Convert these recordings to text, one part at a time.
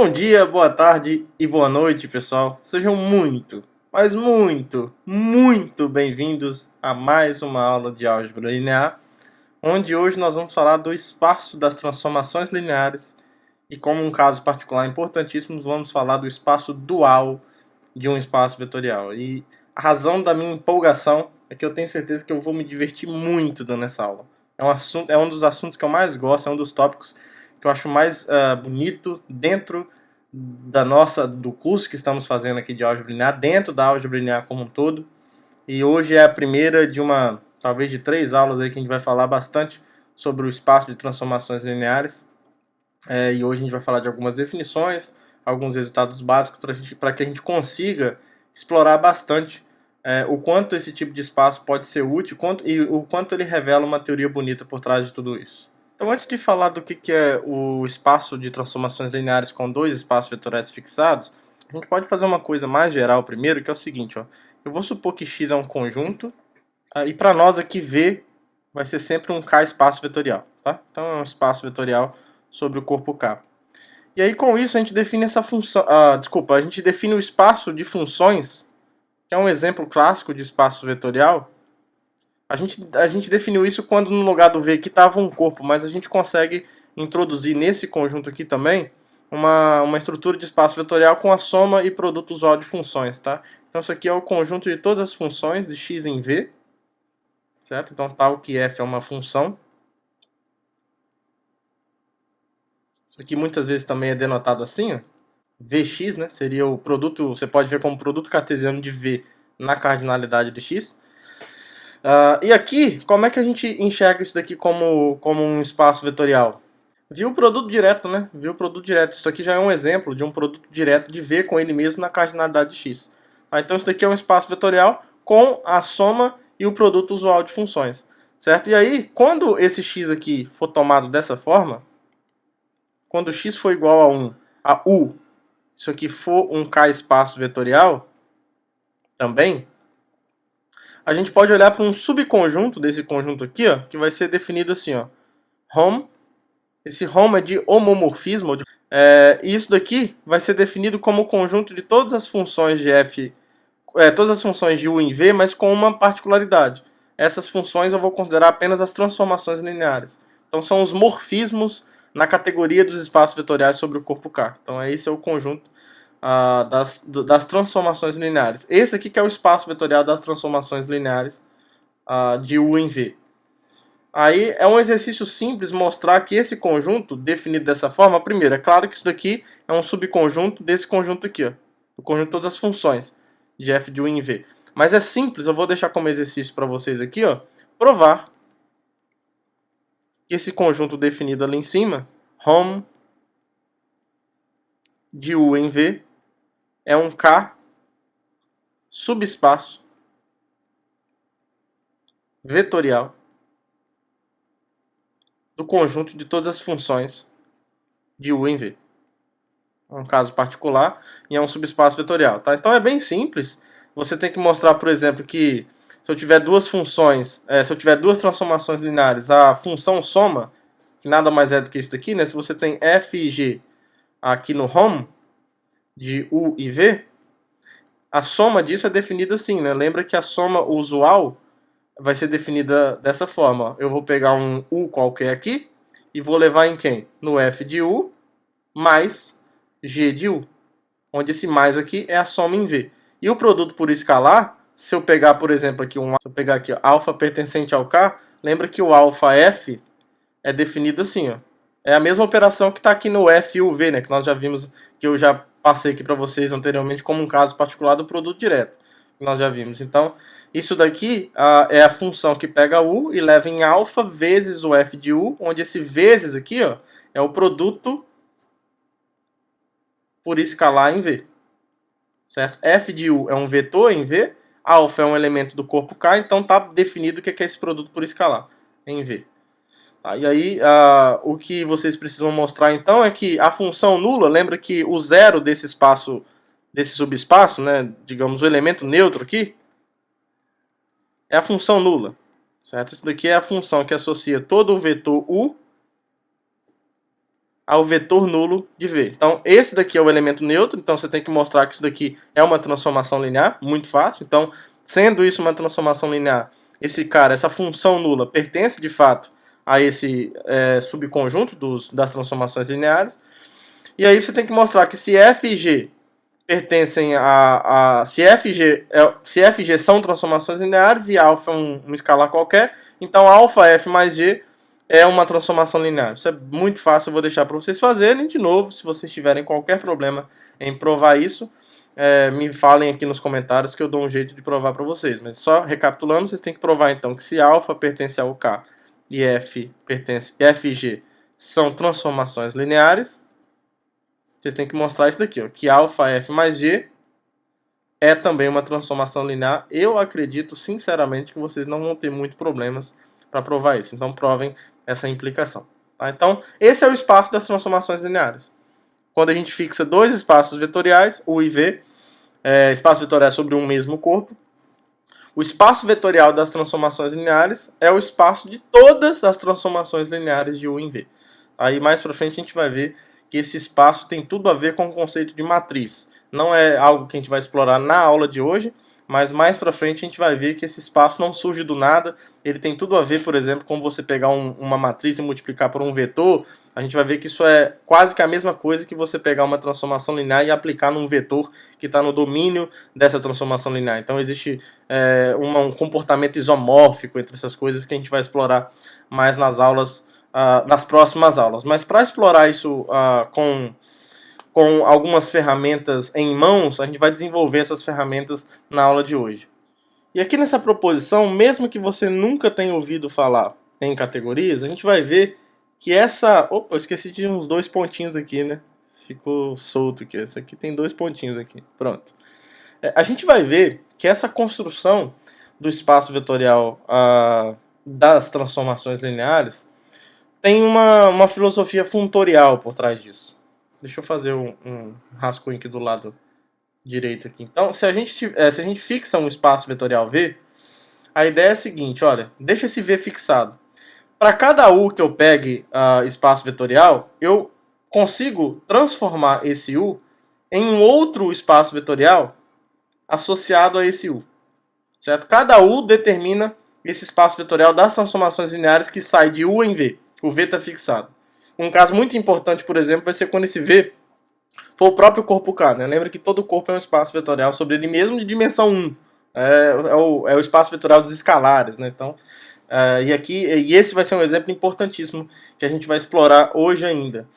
Bom dia, boa tarde e boa noite, pessoal. Sejam muito, mas muito bem-vindos a mais uma aula de álgebra linear, onde hoje nós vamos falar do espaço das transformações lineares e, como um caso particular importantíssimo, vamos falar do espaço dual de um espaço vetorial. E a razão da minha empolgação é que eu tenho certeza que eu vou me divertir muito dando essa aula. É um dos assuntos que eu mais gosto, é um dos tópicos que eu acho mais bonito dentro do curso que estamos fazendo aqui de álgebra linear, dentro da álgebra linear como um todo. E hoje é a primeira de talvez de 3 aulas aí que a gente vai falar bastante sobre o espaço de transformações lineares. E hoje a gente vai falar de algumas definições, alguns resultados básicos para que a gente consiga explorar bastante o quanto esse tipo de espaço pode ser útil e o quanto ele revela uma teoria bonita por trás de tudo isso. Então, antes de falar do que é o espaço de transformações lineares com dois espaços vetoriais fixados, a gente pode fazer uma coisa mais geral primeiro, que é o seguinte, ó. Eu vou supor que X é um conjunto, e para nós aqui V vai ser sempre um K espaço vetorial, tá? Então é um espaço vetorial sobre o corpo K. E aí com isso a gente define essa função, a gente define o espaço de funções, que é um exemplo clássico de espaço vetorial. A gente definiu isso quando no lugar do V aqui estava um corpo, mas a gente consegue introduzir nesse conjunto aqui também uma estrutura de espaço vetorial com a soma e produto usual de funções, tá? Então isso aqui é o conjunto de todas as funções de x em V, certo? Então tal que f é uma função. Isso aqui muitas vezes também é denotado assim, ó. Vx, né? Seria o produto, você pode ver como produto cartesiano de V na cardinalidade de x. E aqui, como é que a gente enxerga isso daqui como um espaço vetorial? Viu o produto direto, né? Viu o produto direto. Isso aqui já é um exemplo de um produto direto de V com ele mesmo na cardinalidade de x. Então isso daqui é um espaço vetorial com a soma e o produto usual de funções. Certo? E aí, quando esse x aqui for tomado dessa forma, quando x for igual a 1, a u, isso aqui for um K espaço vetorial, também, a gente pode olhar para um subconjunto desse conjunto aqui, ó, que vai ser definido assim, ó, Hom. Esse Hom é de homomorfismo. E isso daqui vai ser definido como o conjunto de todas as funções de f, todas as funções de u em v, mas com uma particularidade. Essas funções eu vou considerar apenas as transformações lineares. Então são os morfismos na categoria dos espaços vetoriais sobre o corpo K. Então esse é o conjunto das transformações lineares. Esse aqui que é o espaço vetorial das transformações lineares de U em V. Aí é um exercício simples mostrar que esse conjunto, definido dessa forma, primeiro, é claro que isso daqui é um subconjunto desse conjunto aqui, ó, do conjunto de todas as funções de f de U em V. Mas é simples, eu vou deixar como exercício para vocês aqui, ó, provar que esse conjunto definido ali em cima, Hom de U em V, é um K subespaço vetorial do conjunto de todas as funções de U em V. É um caso particular e é um subespaço vetorial. Tá? Então é bem simples. Você tem que mostrar, por exemplo, que se eu tiver duas funções, se eu tiver duas transformações lineares, a função soma, que nada mais é do que isso daqui, né? Se você tem f e g aqui no Hom de U e V, a soma disso é definida assim, né? Lembra que a soma usual vai ser definida dessa forma. Eu vou pegar um U qualquer aqui e vou levar em quem? No F de U mais G de U, onde esse mais aqui é a soma em V. E o produto por escalar, se eu pegar, por exemplo, aqui se eu pegar aqui, ó, alfa pertencente ao K, lembra que o alfa F é definido assim, ó. É a mesma operação que está aqui no F e o V, né? Que nós já vimos, que eu já passei aqui para vocês anteriormente como um caso particular do produto direto, que nós já vimos. Então, isso daqui é a função que pega U e leva em alfa vezes o F de U, onde esse vezes aqui, ó, é o produto por escalar em V. Certo? F de U é um vetor em V, alfa é um elemento do corpo K, então está definido o que é esse produto por escalar em V. Tá, e aí, o que vocês precisam mostrar então é que a função nula, lembra que o zero desse espaço, desse subespaço, né, digamos o elemento neutro aqui, é a função nula. Certo? Isso daqui é a função que associa todo o vetor U ao vetor nulo de V. Então, esse daqui é o elemento neutro, então você tem que mostrar que isso daqui é uma transformação linear, muito fácil. Então, sendo isso uma transformação linear, esse cara, essa função nula, pertence de fato a esse subconjunto das transformações lineares. E aí você tem que mostrar que se f e g pertencem se f e g são transformações lineares e alfa é um escalar qualquer, então alfa f mais g é uma transformação linear. Isso é muito fácil, eu vou deixar para vocês fazerem. De novo, se vocês tiverem qualquer problema em provar isso, me falem aqui nos comentários que eu dou um jeito de provar para vocês. Mas só recapitulando, vocês têm que provar então que se alfa pertence ao K e f e g são transformações lineares, vocês têm que mostrar isso daqui, ó, que alfa f mais g é também uma transformação linear. Eu acredito sinceramente que vocês não vão ter muitos problemas para provar isso. Então provem essa implicação. Tá? Então, esse é o espaço das transformações lineares. Quando a gente fixa dois espaços vetoriais, U e V, espaço vetorial sobre um mesmo corpo, o espaço vetorial das transformações lineares é o espaço de todas as transformações lineares de U em V. Aí mais para frente a gente vai ver que esse espaço tem tudo a ver com o conceito de matriz. Não é algo que a gente vai explorar na aula de hoje, mas mais para frente a gente vai ver que esse espaço não surge do nada. Ele tem tudo a ver, por exemplo, com você pegar uma matriz e multiplicar por um vetor. A gente vai ver que isso é quase que a mesma coisa que você pegar uma transformação linear e aplicar num vetor que está no domínio dessa transformação linear. Então existe um comportamento isomórfico entre essas coisas que a gente vai explorar mais nas aulas, nas próximas aulas. Mas para explorar isso com algumas ferramentas em mãos, a gente vai desenvolver essas ferramentas na aula de hoje. E aqui nessa proposição, mesmo que você nunca tenha ouvido falar em categorias, a gente vai ver que essa... Opa, eu esqueci de uns 2 pontinhos aqui, né? Ficou solto aqui. Essa aqui tem 2 pontinhos aqui. Pronto. A gente vai ver que essa construção do espaço vetorial das transformações lineares tem uma filosofia funtorial por trás disso. Deixa eu fazer um rascunho aqui do lado direito aqui. Então, se a gente fixa um espaço vetorial V, a ideia é a seguinte, olha, deixa esse V fixado. Para cada U que eu pegue espaço vetorial, eu consigo transformar esse U em um outro espaço vetorial associado a esse U. Certo? Cada U determina esse espaço vetorial das transformações lineares que sai de U em V. O V está fixado. Um caso muito importante, por exemplo, vai ser quando esse V for o próprio corpo K. Né? Lembra que todo corpo é um espaço vetorial sobre ele mesmo de dimensão 1. É o espaço vetorial dos escalares. Né? Então, e esse vai ser um exemplo importantíssimo que a gente vai explorar hoje ainda.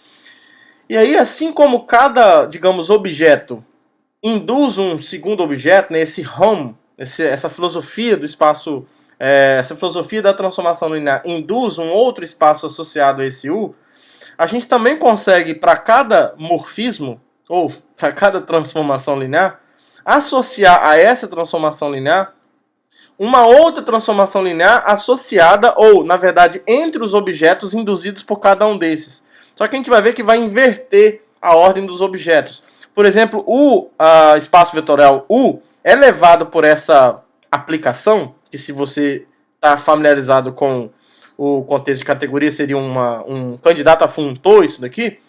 E aí, assim como cada, digamos, objeto induz um segundo objeto, né, esse home, essa filosofia do espaço, essa filosofia da transformação linear induz um outro espaço associado a esse U, a gente também consegue, para cada morfismo, ou para cada transformação linear, associar a essa transformação linear uma outra transformação linear associada, ou, na verdade, entre os objetos induzidos por cada um desses. Só que a gente vai ver que vai inverter a ordem dos objetos. Por exemplo, o espaço vetorial U é levado por essa aplicação, que se você está familiarizado com o contexto de categoria, seria um candidato a funtor, isso daqui.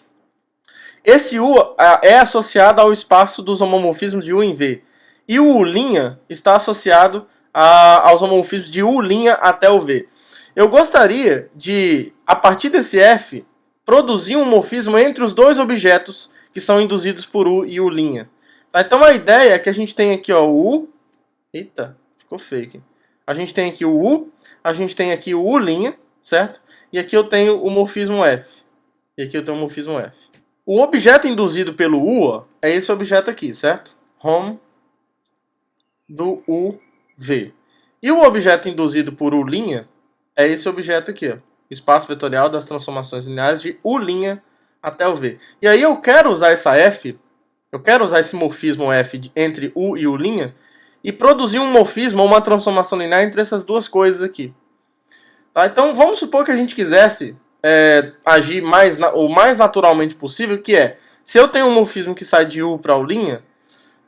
Esse U é associado ao espaço dos homomorfismos de U em V. E o U' está associado aos homomorfismos de U' até o V. Eu gostaria de, a partir desse F, produzir um morfismo entre os dois objetos que são induzidos por U e U'. Tá? Então a ideia é que a gente tem aqui ó, o U. Eita, ficou feio aqui. A gente tem aqui o U, a gente tem aqui o U', certo? E aqui eu tenho o morfismo F. E aqui eu tenho o morfismo F. O objeto induzido pelo U ó, é esse objeto aqui, certo? Hom do UV. E o objeto induzido por U' é esse objeto aqui, ó. Espaço vetorial das transformações lineares de U' até o V. E aí eu quero usar essa F, eu quero usar esse morfismo F entre U e U' e produzir um morfismo ou uma transformação linear entre essas duas coisas aqui. Tá? Então vamos supor que a gente quisesse agir o mais naturalmente possível, que é, se eu tenho um morfismo que sai de U para U',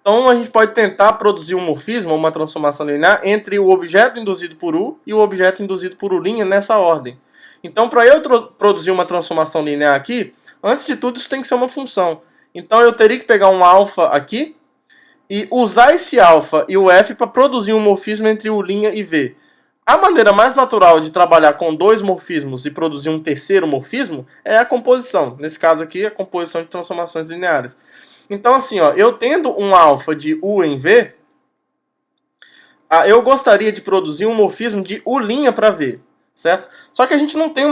então a gente pode tentar produzir um morfismo ou uma transformação linear entre o objeto induzido por U e o objeto induzido por U' nessa ordem. Então para eu produzir uma transformação linear aqui, Antes de tudo, isso tem que ser uma função. Então eu teria que pegar um alfa aqui e usar esse alfa e o f para produzir um morfismo entre u' e v. A maneira mais natural de trabalhar com dois morfismos e produzir um terceiro morfismo é a composição. Nesse caso aqui, a composição de transformações lineares. Então assim, ó, eu tendo um alfa de u em v, eu gostaria de produzir um morfismo de u' para v, certo? Só que a gente não tem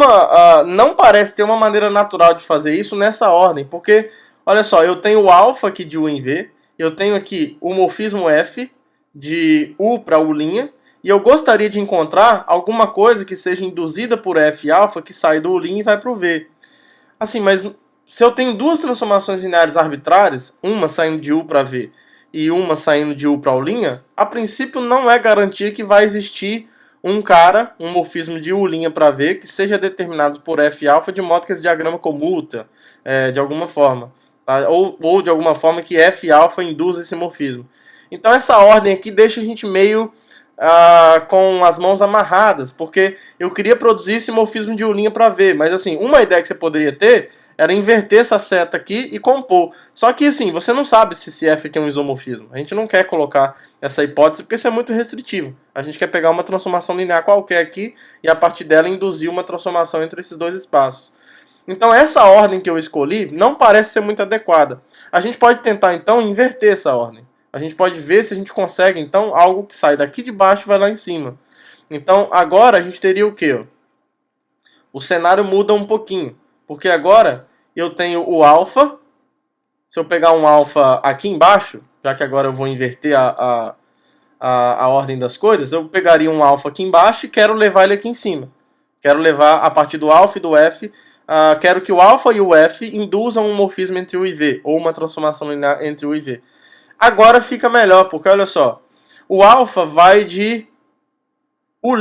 não parece ter uma maneira natural de fazer isso nessa ordem, porque, olha só, eu tenho o alfa aqui de u em v, eu tenho aqui o morfismo f de u para u', e eu gostaria de encontrar alguma coisa que seja induzida por f alfa, que sai do u' e vai para o v. Assim, mas se eu tenho duas transformações lineares arbitrárias, uma saindo de u para v e uma saindo de u para u', a princípio não é garantia que vai existir um morfismo de u' para v, que seja determinado por f alfa, de modo que esse diagrama comuta de alguma forma. Tá? Ou de alguma forma que f alfa induza esse morfismo. Então essa ordem aqui deixa a gente meio com as mãos amarradas, porque eu queria produzir esse morfismo de u' para v, mas assim, uma ideia que você poderia ter era inverter essa seta aqui e compor. Só que assim, você não sabe se esse f tem um isomorfismo. A gente não quer colocar essa hipótese porque isso é muito restritivo. A gente quer pegar uma transformação linear qualquer aqui e a partir dela induzir uma transformação entre esses dois espaços. Então essa ordem que eu escolhi não parece ser muito adequada. A gente pode tentar então inverter essa ordem. A gente pode ver se a gente consegue então algo que sai daqui de baixo e vai lá em cima. Então agora a gente teria o quê? O cenário muda um pouquinho, porque agora eu tenho o alfa. Se eu pegar um alfa aqui embaixo, já que agora eu vou inverter a ordem das coisas, eu pegaria um alfa aqui embaixo e quero levar ele aqui em cima. Quero levar a partir do alfa e do f, quero que o alfa e o f induzam um morfismo entre u e v, ou uma transformação linear entre u e v. Agora fica melhor, porque olha só, o alfa vai de u'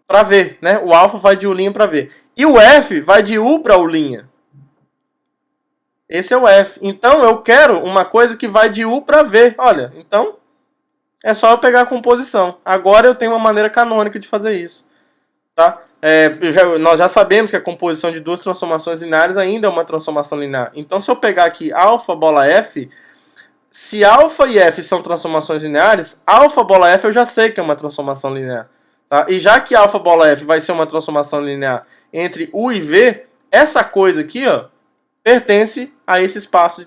para v, né? O alfa vai de u' para v. E o f vai de u para u'. Esse é o f. Então eu quero uma coisa que vai de u para v. Olha, então é só eu pegar a composição. Agora eu tenho uma maneira canônica de fazer isso. Tá? Nós já sabemos que a composição de duas transformações lineares ainda é uma transformação linear. Então se eu pegar aqui alfa bola f, se alfa e f são transformações lineares, alfa bola f eu já sei que é uma transformação linear. Tá? E já que alfa bola f vai ser uma transformação linear entre u e v, essa coisa aqui, ó, pertence a esse espaço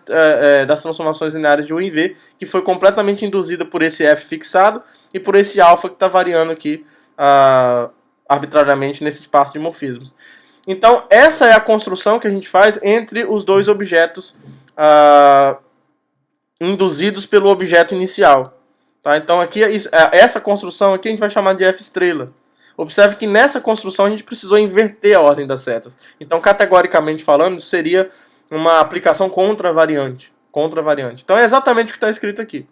das transformações lineares de u em v, que foi completamente induzida por esse f fixado e por esse alfa que está variando aqui arbitrariamente nesse espaço de morfismos. Então essa é a construção que a gente faz entre os dois objetos induzidos pelo objeto inicial. Tá? Então aqui, essa construção aqui a gente vai chamar de f estrela. Observe que nessa construção a gente precisou inverter a ordem das setas. Então, categoricamente falando, isso seria uma aplicação contravariante. Então é exatamente o que está escrito aqui.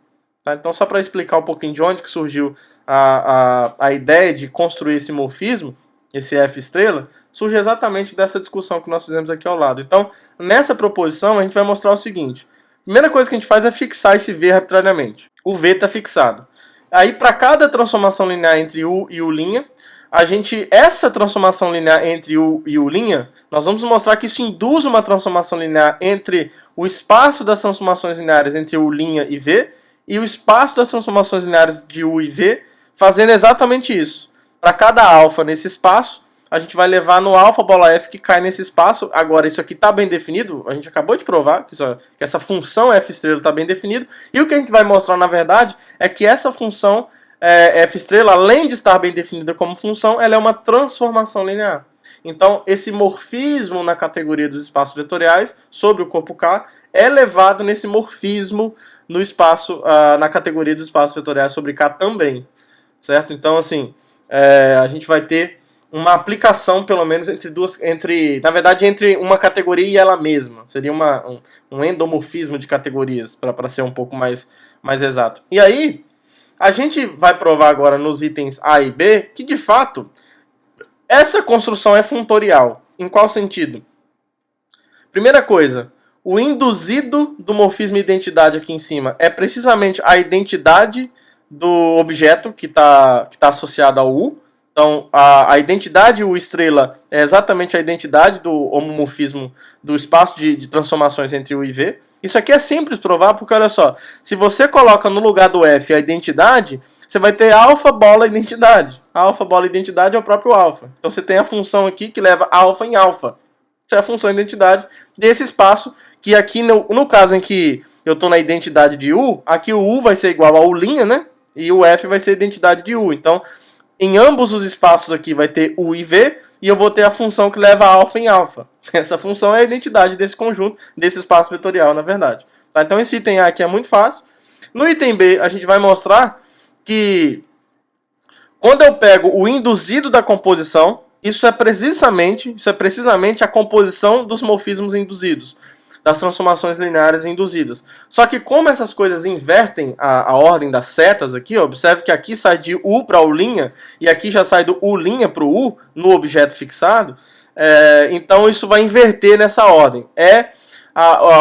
Tá? Então, só para explicar um pouquinho de onde que surgiu a ideia de construir esse morfismo, esse f estrela, surge exatamente dessa discussão que nós fizemos aqui ao lado. Então, nessa proposição, a gente vai mostrar o seguinte. A primeira coisa que a gente faz é fixar esse v arbitrariamente. O v está fixado. Aí, para cada transformação linear entre u e u', essa transformação linear entre u e u', nós vamos mostrar que isso induz uma transformação linear entre o espaço das transformações lineares entre u' e v e o espaço das transformações lineares de u e v, fazendo exatamente isso. Para cada alfa nesse espaço, a gente vai levar no alfa bola f que cai nesse espaço. Agora, isso aqui está bem definido. A gente acabou de provar que essa função f estrela está bem definida. E o que a gente vai mostrar, na verdade, é que essa função f estrela, além de estar bem definida como função, ela é uma transformação linear. Então, esse morfismo na categoria dos espaços vetoriais sobre o corpo K é levado nesse morfismo no espaço, na categoria dos espaços vetoriais sobre K também. Certo? Então, assim, a gente vai ter uma aplicação, pelo menos, na verdade, entre uma categoria e ela mesma. Seria um endomorfismo de categorias, para ser um pouco mais exato. E aí, a gente vai provar agora nos itens A e B que, de fato, essa construção é funtorial. Em qual sentido? Primeira coisa, o induzido do morfismo identidade aqui em cima é precisamente a identidade do objeto que está associado ao U. Então, a identidade U estrela é exatamente a identidade do homomorfismo do espaço de transformações entre U e V. Isso aqui é simples provar, porque olha só, se você coloca no lugar do F a identidade, você vai ter alfa bola identidade. A alfa bola identidade é o próprio alfa. Então você tem a função aqui que leva alfa em alfa. Essa é a função identidade desse espaço, que aqui no caso em que eu estou na identidade de U, aqui o U vai ser igual a U', né? E o F vai ser a identidade de U. Então, em ambos os espaços aqui vai ter U e V, e eu vou ter a função que leva alfa em alfa. Essa função é a identidade desse conjunto, desse espaço vetorial, na verdade. Tá? Então esse item A aqui é muito fácil. No item B, a gente vai mostrar que quando eu pego o induzido da composição, isso é precisamente a composição dos morfismos induzidos, das transformações lineares induzidas. Só que como essas coisas invertem a ordem das setas aqui, ó, observe que aqui sai de U para U', e aqui já sai do U' para o U, no objeto fixado, então isso vai inverter nessa ordem.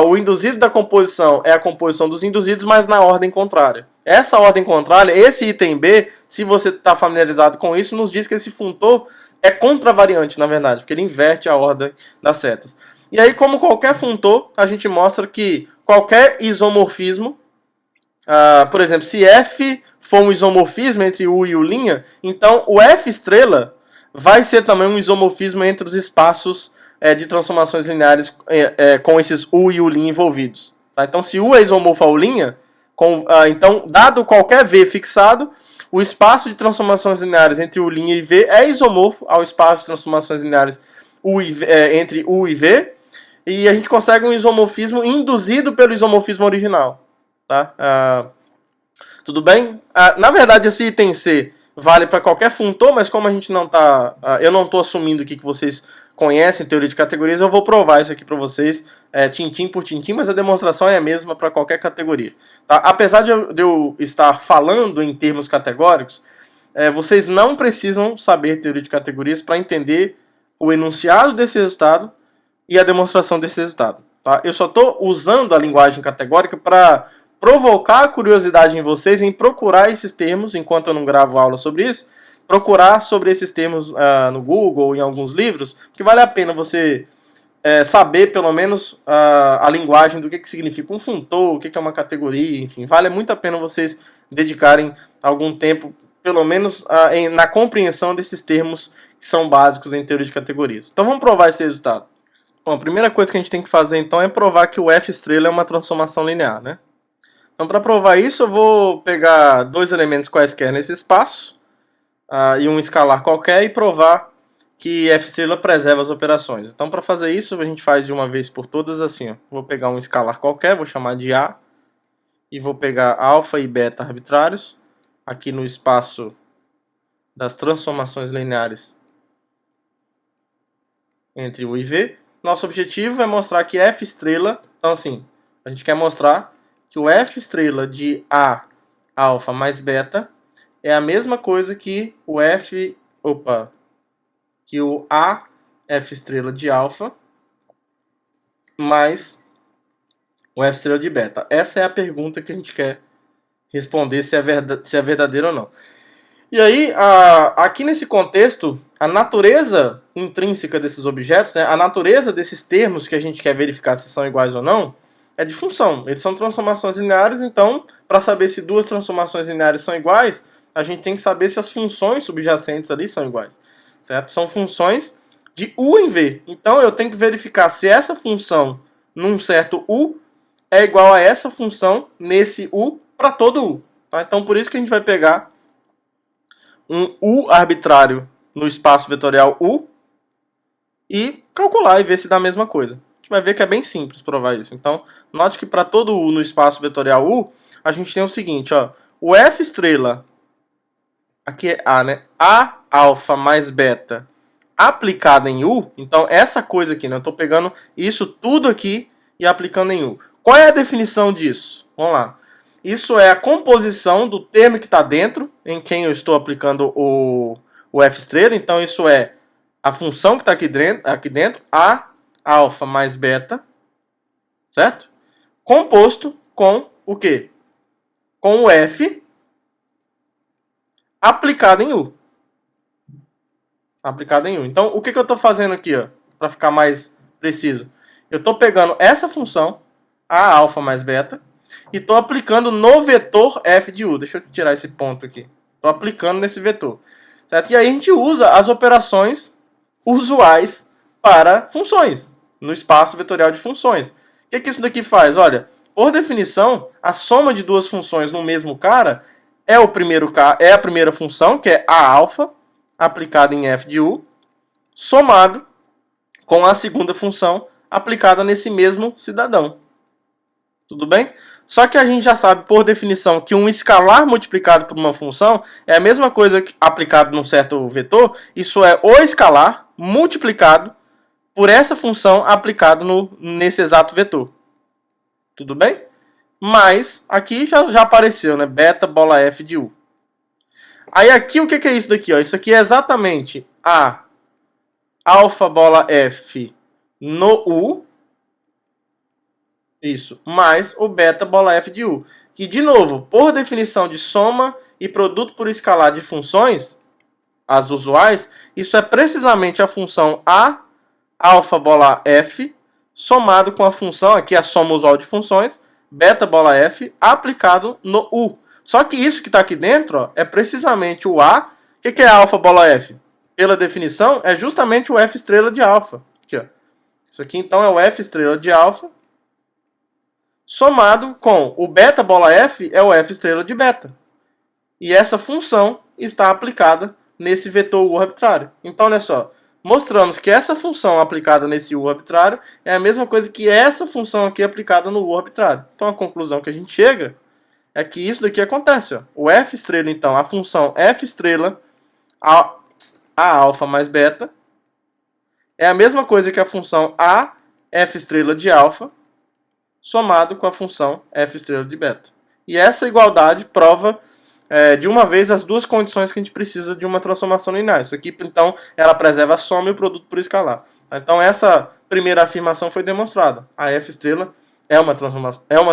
O induzido da composição é a composição dos induzidos, mas na ordem contrária. Essa ordem contrária, esse item B, se você está familiarizado com isso, nos diz que esse funtor é contravariante, na verdade, porque ele inverte a ordem das setas. E aí, como qualquer funtor, a gente mostra que qualquer isomorfismo, por exemplo, se F for um isomorfismo entre U e U', então o F estrela vai ser também um isomorfismo entre os espaços de transformações lineares com esses U e U' envolvidos. Tá? Então, se U é isomorfo a U', então, dado qualquer V fixado, o espaço de transformações lineares entre U' e V é isomorfo ao espaço de transformações lineares entre U e V, e a gente consegue um isomorfismo induzido pelo isomorfismo original. Tá? Tudo bem? Na verdade, esse item C vale para qualquer funtor, mas como a gente não está, eu não estou assumindo aqui que vocês conhecem teoria de categorias, eu vou provar isso aqui para vocês, tintim por tintim, mas a demonstração é a mesma para qualquer categoria. Tá? Apesar de eu estar falando em termos categóricos, vocês não precisam saber teoria de categorias para entender o enunciado desse resultado e a demonstração desse resultado. Tá? Eu só estou usando a linguagem categórica para provocar a curiosidade em vocês em procurar esses termos, enquanto eu não gravo aula sobre isso, procurar sobre esses termos no Google ou em alguns livros, que vale a pena você saber pelo menos a linguagem do que significa um funtor, o que é uma categoria, enfim, vale muito a pena vocês dedicarem algum tempo, pelo menos na compreensão desses termos que são básicos em teoria de categorias. Então vamos provar esse resultado. Bom, a primeira coisa que a gente tem que fazer então é provar que o F estrela é uma transformação linear, né? Então para provar isso eu vou pegar dois elementos quaisquer nesse espaço e um escalar qualquer e provar que F estrela preserva as operações. Então para fazer isso a gente faz de uma vez por todas assim, ó. Vou pegar um escalar qualquer, vou chamar de A, e vou pegar alfa e beta arbitrários aqui no espaço das transformações lineares entre U e V. Nosso objetivo é mostrar que F estrela, então assim, a gente quer mostrar que o F estrela de A alfa mais beta é a mesma coisa que o A F estrela de alfa mais o F estrela de beta. Essa é a pergunta que a gente quer responder se é verdadeiro ou não. E aí, aqui nesse contexto, a natureza intrínseca desses objetos, né, a natureza desses termos que a gente quer verificar se são iguais ou não, é de função. Eles são transformações lineares, então, para saber se duas transformações lineares são iguais, a gente tem que saber se as funções subjacentes ali são iguais. Certo? São funções de U em V. Então, eu tenho que verificar se essa função num certo U é igual a essa função nesse U para todo U. Tá? Então, por isso que a gente vai pegar um U arbitrário no espaço vetorial U e calcular e ver se dá a mesma coisa. A gente vai ver que é bem simples provar isso. Então, note que para todo U no espaço vetorial U, a gente tem o seguinte, ó, o F estrela, aqui é A, né? A alfa mais beta aplicado em U, então essa coisa aqui, né? Eu estou pegando isso tudo aqui e aplicando em U. Qual é a definição disso? Vamos lá. Isso é a composição do termo que está dentro, em quem eu estou aplicando o F estrela. Então, isso é a função que está aqui dentro, A alfa mais beta, certo? Composto com o quê? Com o F aplicado em U. aplicado em U. Então, o que eu estou fazendo aqui, para ficar mais preciso? Eu estou pegando essa função, a alfa mais beta, e estou aplicando no vetor f de U. Deixa eu tirar esse ponto aqui. Estou aplicando nesse vetor. Certo? E aí a gente usa as operações usuais para funções, no espaço vetorial de funções. O que isso daqui faz? Olha, por definição, a soma de duas funções no mesmo cara é a primeira função, que é a alfa, aplicada em f de U, somado com a segunda função aplicada nesse mesmo cidadão. Tudo bem? Só que a gente já sabe, por definição, que um escalar multiplicado por uma função é a mesma coisa que aplicado num certo vetor. Isso é o escalar multiplicado por essa função aplicada nesse exato vetor. Tudo bem? Mas aqui já apareceu, né? Beta bola f de U. Aí aqui o que é isso daqui? Ó? Isso aqui é exatamente a alfa bola f no U. Isso, mais o beta bola f de U. Que, de novo, por definição de soma e produto por escalar de funções, as usuais, isso é precisamente a função a alfa bola f somado com a função, aqui a soma usual de funções, beta bola f aplicado no U. Só que isso que está aqui dentro ó, é precisamente o A. O que é alfa bola f? Pela definição, é justamente o f estrela de alfa. Aqui, ó. Isso aqui então é o f estrela de alfa somado com o beta bola f é o f estrela de beta. E essa função está aplicada nesse vetor U arbitrário. Então, olha só, mostramos que essa função aplicada nesse U arbitrário é a mesma coisa que essa função aqui aplicada no U arbitrário. Então, a conclusão que a gente chega é que isso daqui acontece. Ó. O f estrela, então, a função f estrela, a alfa mais beta, é a mesma coisa que a função a f estrela de alfa, somado com a função f estrela de beta. E essa igualdade prova de uma vez as duas condições que a gente precisa de uma transformação linear. Isso aqui, então, ela preserva a soma e o produto por escalar. Então, essa primeira afirmação foi demonstrada. A f estrela é uma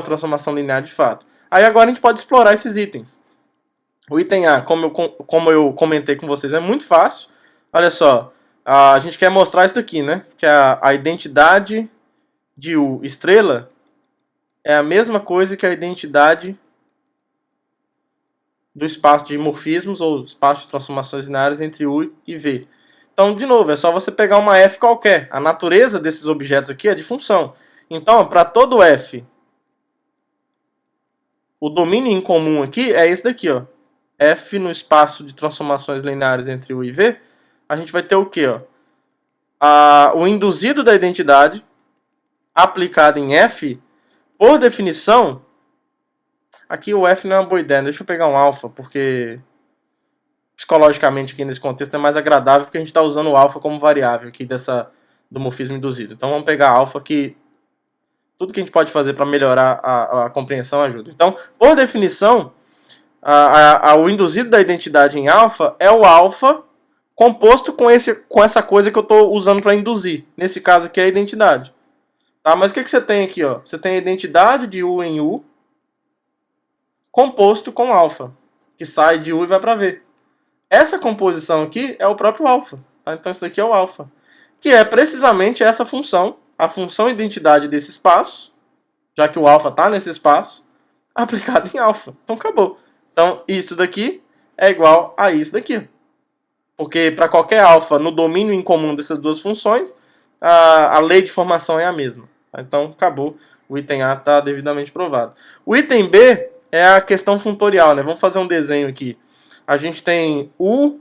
transformação linear de fato. Aí agora a gente pode explorar esses itens. O item A, como eu comentei com vocês, é muito fácil. Olha só, a gente quer mostrar isso daqui, né? Que a identidade de U estrela é a mesma coisa que a identidade do espaço de morfismos ou espaço de transformações lineares entre U e V. Então, de novo, é só você pegar uma f qualquer. A natureza desses objetos aqui é de função. Então, para todo f, o domínio em comum aqui é esse daqui, ó. F no espaço de transformações lineares entre U e V, a gente vai ter o quê? Ó? O induzido da identidade aplicado em f, por definição, aqui o f não é uma boa ideia. Deixa eu pegar um alfa, porque psicologicamente aqui nesse contexto é mais agradável, porque a gente está usando o alfa como variável aqui do morfismo induzido. Então vamos pegar alfa, que tudo que a gente pode fazer para melhorar a compreensão ajuda. Então, por definição, o induzido da identidade em alfa é o alfa composto com essa coisa que eu estou usando para induzir. Nesse caso aqui é a identidade. Tá? Mas o que você tem aqui? Ó? Você tem a identidade de U em U composto com alfa, que sai de U e vai para V. Essa composição aqui é o próprio alfa. Tá? Então isso daqui é o alfa. Que é precisamente essa função, a função identidade desse espaço, já que o alfa está nesse espaço, aplicado em alfa. Então acabou. Então isso daqui é igual a isso daqui. Porque para qualquer alfa no domínio em comum dessas duas funções, a lei de formação é a mesma. Então acabou. O item A está devidamente provado. O item B é a questão funtorial, né? Vamos fazer um desenho aqui. A gente tem U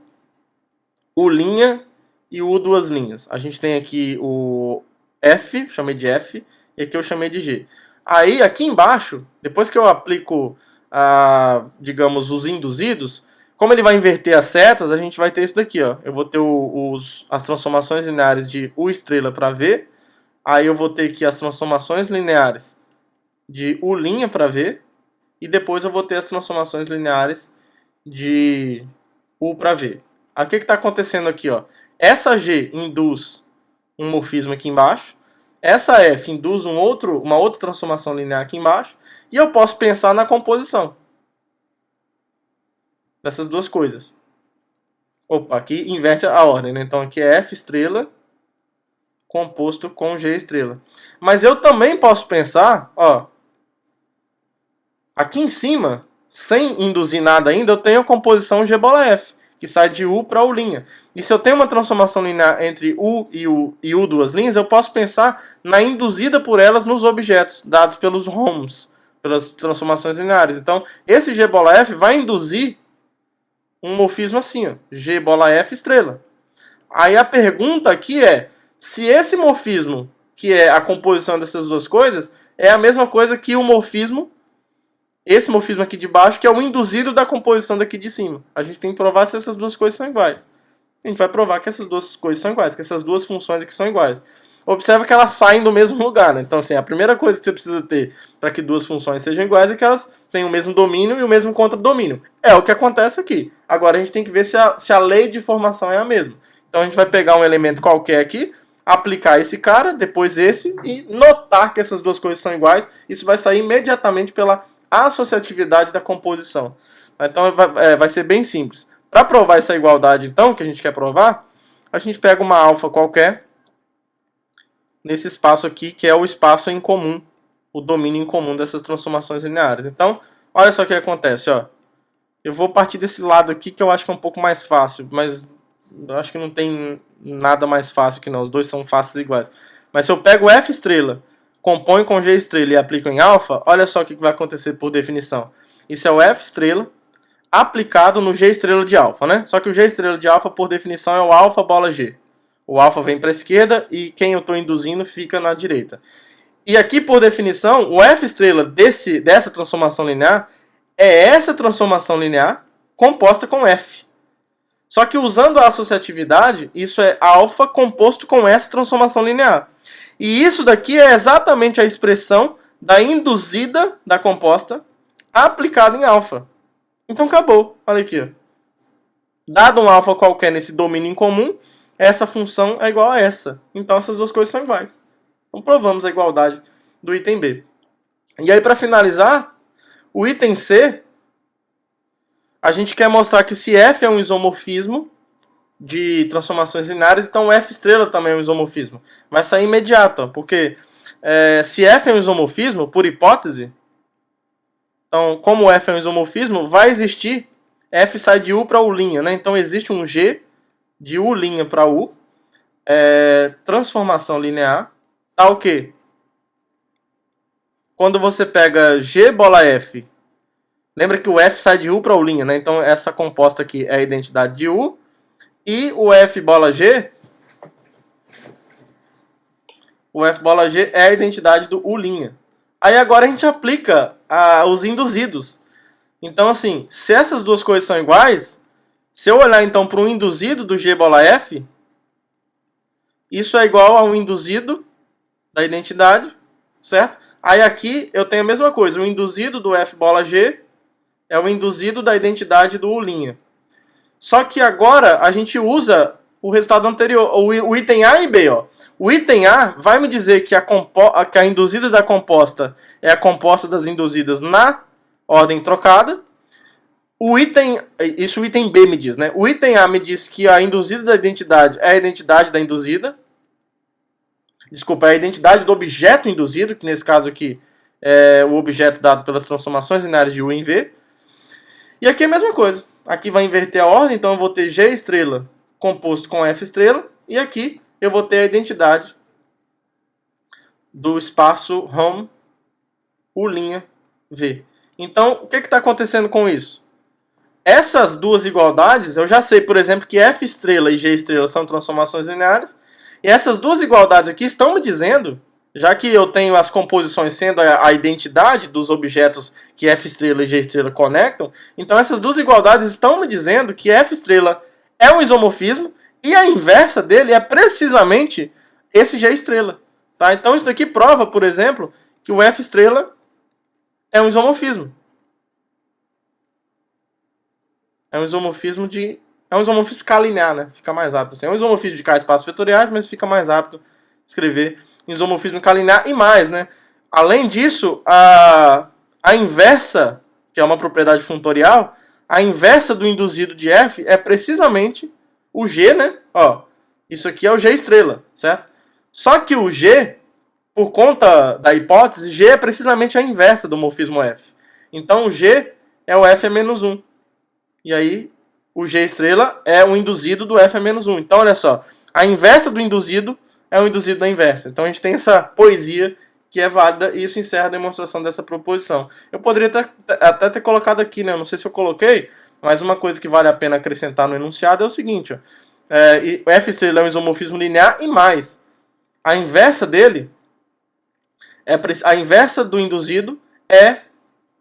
linha e U duas linhas. A gente tem aqui o F, chamei de F, e aqui eu chamei de G. Aí, aqui embaixo, depois que eu aplico, digamos, os induzidos, como ele vai inverter as setas, a gente vai ter isso daqui, ó. Eu vou ter as transformações lineares de U estrela para V. Aí eu vou ter aqui as transformações lineares de U' para V. E depois eu vou ter as transformações lineares de U para V. Aí o que está acontecendo aqui? Ó? Essa G induz um morfismo aqui embaixo. Essa F induz uma outra transformação linear aqui embaixo. E eu posso pensar na composição dessas duas coisas. Opa, aqui inverte a ordem, né? Então aqui é F estrela composto com G estrela. Mas eu também posso pensar, ó, aqui em cima, sem induzir nada ainda, eu tenho a composição G bola F, que sai de U para U'. E se eu tenho uma transformação linear entre U e U duas linhas, eu posso pensar na induzida por elas nos objetos dados pelos ROMs, pelas transformações lineares. Então, esse G bola F vai induzir um morfismo assim, ó, G bola F estrela. Aí a pergunta aqui é, se esse morfismo, que é a composição dessas duas coisas, é a mesma coisa que o morfismo, esse morfismo aqui de baixo, que é o induzido da composição daqui de cima. A gente tem que provar se essas duas coisas são iguais. A gente vai provar que essas duas coisas são iguais, que essas duas funções aqui são iguais. Observa que elas saem do mesmo lugar, né? Então, assim, a primeira coisa que você precisa ter para que duas funções sejam iguais é que elas têm o mesmo domínio e o mesmo contradomínio. É o que acontece aqui. Agora a gente tem que ver se a lei de formação é a mesma. Então a gente vai pegar um elemento qualquer aqui, aplicar esse cara, depois esse, e notar que essas duas coisas são iguais. Isso vai sair imediatamente pela associatividade da composição. Então vai ser bem simples. Para provar essa igualdade, então, que a gente quer provar, a gente pega uma alfa qualquer, nesse espaço aqui, que é o espaço em comum, o domínio em comum dessas transformações lineares. Então, olha só o que acontece, ó. Eu vou partir desse lado aqui, que eu acho que é um pouco mais fácil, mas eu acho que não tem nada mais fácil que não, os dois são fáceis iguais. Mas se eu pego F estrela, compõe com G estrela e aplico em alfa, olha só o que vai acontecer por definição. Isso é o F estrela aplicado no G estrela de alfa, né? Só que o G estrela de alfa, por definição, é o alfa bola G. O alfa vem para a esquerda e quem eu estou induzindo fica na direita. E aqui, por definição, o F estrela dessa transformação linear é essa transformação linear composta com F. Só que usando a associatividade, isso é alfa composto com essa transformação linear. E isso daqui é exatamente a expressão da induzida da composta aplicada em alfa. Então acabou. Olha aqui. Ó. Dado um alfa qualquer nesse domínio em comum, essa função é igual a essa. Então essas duas coisas são iguais. Então provamos a igualdade do item B. E aí, para finalizar, o item C, a gente quer mostrar que se F é um isomorfismo de transformações lineares, então F estrela também é um isomorfismo. Vai sair imediato, ó, porque se F é um isomorfismo, por hipótese, então como F é um isomorfismo, vai existir, F sai de U para U', né? Então existe um G de U' para U, transformação linear, tá o quê? Quando você pega G bola F, lembra que o F sai de U para U', né? Então essa composta aqui é a identidade de U, e o F bola G é a identidade do U'. Aí agora a gente aplica os induzidos. Então assim, se essas duas coisas são iguais, se eu olhar então para o induzido do G bola F, isso é igual ao induzido da identidade, certo? Aí aqui eu tenho a mesma coisa, o induzido do F bola G é o induzido da identidade do U'. Só que agora a gente usa o resultado anterior, o item A e B. Ó. O item A vai me dizer que a induzida da composta é a composta das induzidas na ordem trocada. Isso o item B me diz, né? O item A me diz que a induzida da identidade é a identidade da induzida. Desculpa, é a identidade do objeto induzido, que nesse caso aqui é o objeto dado pelas transformações lineares de U em V. E aqui é a mesma coisa. Aqui vai inverter a ordem, então eu vou ter G estrela composto com F estrela. E aqui eu vou ter a identidade do espaço home U''V. Então, o que está acontecendo com isso? Essas duas igualdades, eu já sei, por exemplo, que F estrela e G estrela são transformações lineares. E essas duas igualdades aqui estão me dizendo, já que eu tenho as composições sendo a identidade dos objetos que F estrela e G estrela conectam, então essas duas igualdades estão me dizendo que F estrela é um isomorfismo e a inversa dele é precisamente esse G estrela. Tá? Então isso daqui prova, por exemplo, que o F estrela é um isomorfismo. É um isomorfismo de K linear, né? Fica mais rápido. Assim. É um isomorfismo de K espaços vetoriais, mas fica mais rápido escrever isomorfismo K linear e mais, né? Além disso, a inversa, que é uma propriedade funtorial, a inversa do induzido de F é precisamente o G, né? Ó, isso aqui é o G estrela, certo? Só que o G, por conta da hipótese, G é precisamente a inversa do morfismo F. Então o G é o F é menos 1. E aí o G estrela é o induzido do F é menos 1. Então olha só, a inversa do induzido é o induzido da inversa. Então a gente tem essa poesia que é válida e isso encerra a demonstração dessa proposição. Eu poderia até ter colocado aqui, né? Eu não sei se eu coloquei, mas uma coisa que vale a pena acrescentar no enunciado é o seguinte, ó. O F estrela é um isomorfismo linear e mais. A inversa dele, a inversa do induzido é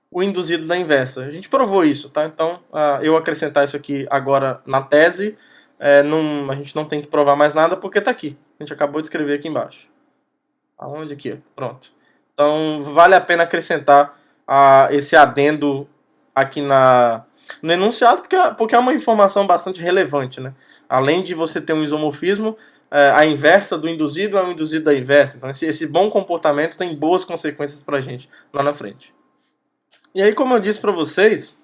o induzido da inversa. A gente provou isso, tá? Então, eu acrescentar isso aqui agora na tese, a gente não tem que provar mais nada porque tá aqui. A gente acabou de escrever aqui embaixo. Aonde aqui? Pronto. Então, vale a pena acrescentar esse adendo aqui no enunciado, porque é uma informação bastante relevante, né? Além de você ter um isomorfismo, a inversa do induzido é o induzido da inversa. Então, esse bom comportamento tem boas consequências pra gente lá na frente. E aí, como eu disse para vocês,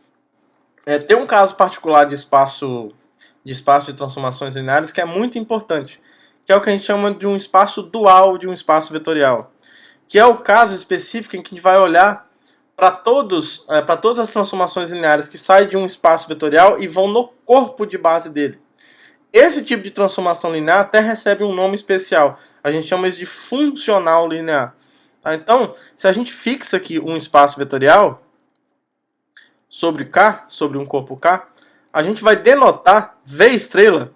tem um caso particular de espaço de transformações lineares que é muito importante, que é o que a gente chama de um espaço dual de um espaço vetorial, que é o caso específico em que a gente vai olhar para todas as transformações lineares que saem de um espaço vetorial e vão no corpo de base dele. Esse tipo de transformação linear até recebe um nome especial. A gente chama isso de funcional linear. Tá? Então, se a gente fixa aqui um espaço vetorial sobre K, sobre um corpo K, a gente vai denotar V estrela,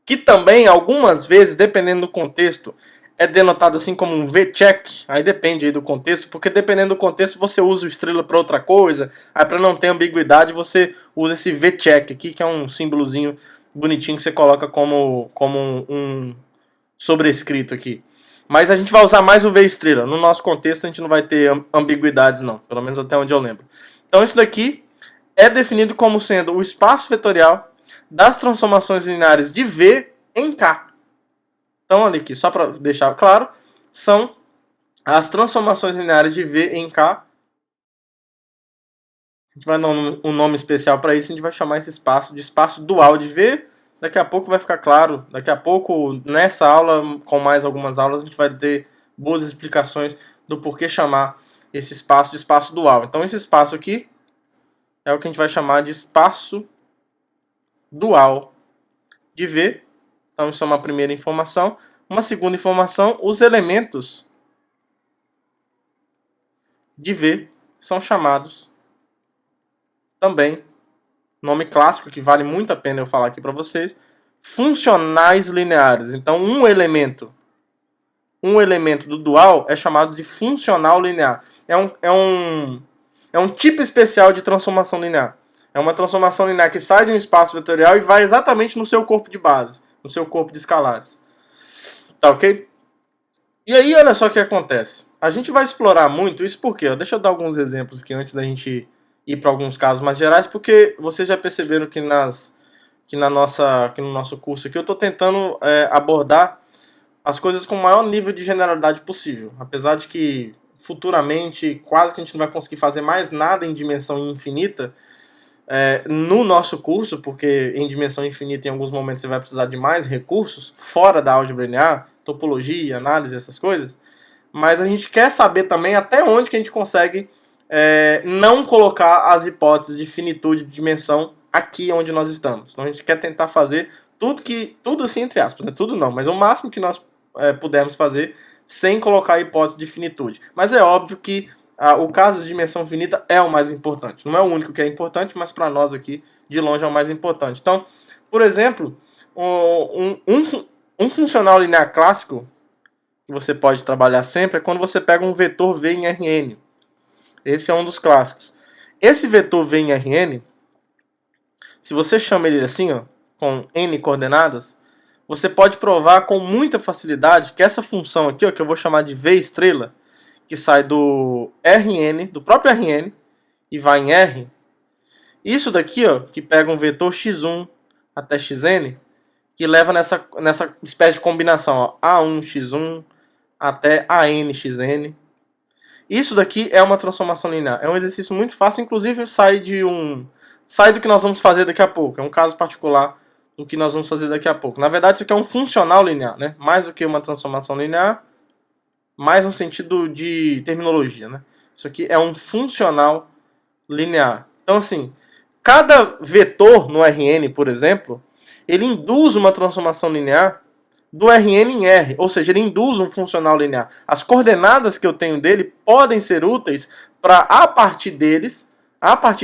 que também, algumas vezes, dependendo do contexto, é denotado assim como um V-check. Aí depende aí do contexto, porque dependendo do contexto você usa o estrela para outra coisa, aí para não ter ambiguidade você usa esse V-check aqui, que é um símbolozinho bonitinho que você coloca como um sobrescrito aqui. Mas a gente vai usar mais o V estrela. No nosso contexto a gente não vai ter ambiguidades não, pelo menos até onde eu lembro. Então isso daqui é definido como sendo o espaço vetorial das transformações lineares de V em K. Então olha aqui, só para deixar claro, são as transformações lineares de V em K. A gente vai dar um nome especial para isso, a gente vai chamar esse espaço de espaço dual de V. Daqui a pouco vai ficar claro, daqui a pouco nessa aula, com mais algumas aulas, a gente vai ter boas explicações do porquê chamar esse espaço de espaço dual. Então esse espaço aqui é o que a gente vai chamar de espaço dual de V. Então isso é uma primeira informação. Uma segunda informação, os elementos de V são chamados também, nome clássico que vale muito a pena eu falar aqui para vocês, funcionais lineares. Então um elemento do dual é chamado de funcional linear. É um tipo especial de transformação linear. É uma transformação linear que sai de um espaço vetorial e vai exatamente no seu corpo de base, no seu corpo de escalares. Tá ok? E aí, olha só o que acontece. A gente vai explorar muito isso porque, deixa eu dar alguns exemplos aqui antes da gente ir para alguns casos mais gerais, porque vocês já perceberam que no nosso curso aqui eu estou tentando abordar as coisas com o maior nível de generalidade possível. Apesar de que futuramente quase que a gente não vai conseguir fazer mais nada em dimensão infinita no nosso curso, porque em dimensão infinita em alguns momentos você vai precisar de mais recursos, fora da álgebra linear, topologia, análise, essas coisas. Mas a gente quer saber também até onde que a gente consegue não colocar as hipóteses de finitude de dimensão aqui onde nós estamos. Então a gente quer tentar fazer tudo assim entre aspas, né? Tudo não, mas o máximo que nós pudermos fazer sem colocar a hipótese de finitude. Mas é óbvio que o caso de dimensão finita é o mais importante. Não é o único que é importante, mas para nós aqui, de longe, é o mais importante. Então, por exemplo, um funcional linear clássico que você pode trabalhar sempre é quando você pega um vetor V em Rn. Esse é um dos clássicos. Esse vetor V em Rn, se você chama ele assim, ó, com n coordenadas, você pode provar com muita facilidade que essa função aqui, ó, que eu vou chamar de V estrela, que sai do Rn, do próprio Rn, e vai em R, isso daqui, ó, que pega um vetor x1 até xn, que leva nessa espécie de combinação, ó, A1x1 até ANxn. Isso daqui é uma transformação linear. É um exercício muito fácil, inclusive sai do que nós vamos fazer daqui a pouco. É um caso particular do que nós vamos fazer daqui a pouco. Na verdade, isso aqui é um funcional linear, né? Mais do que uma transformação linear, mais no sentido de terminologia, né? Isso aqui é um funcional linear. Então, assim, cada vetor no Rn, por exemplo, ele induz uma transformação linear do Rn em R, ou seja, ele induz um funcional linear. As coordenadas que eu tenho dele podem ser úteis para, a partir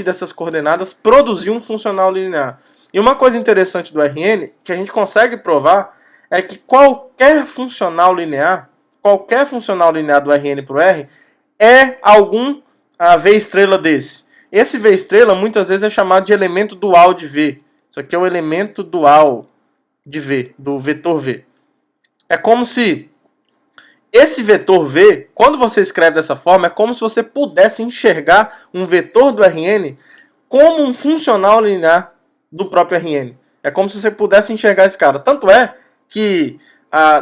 dessas coordenadas, produzir um funcional linear. E uma coisa interessante do Rn, que a gente consegue provar, é que qualquer funcional linear do Rn para o R, é algum V-estrela desse. Esse V-estrela muitas vezes é chamado de elemento dual de V. Isso aqui é o elemento dual de V, do vetor V. É como se esse vetor V, quando você escreve dessa forma, é como se você pudesse enxergar um vetor do Rn como um funcional linear do próprio Rn. É como se você pudesse enxergar esse cara. Tanto é que,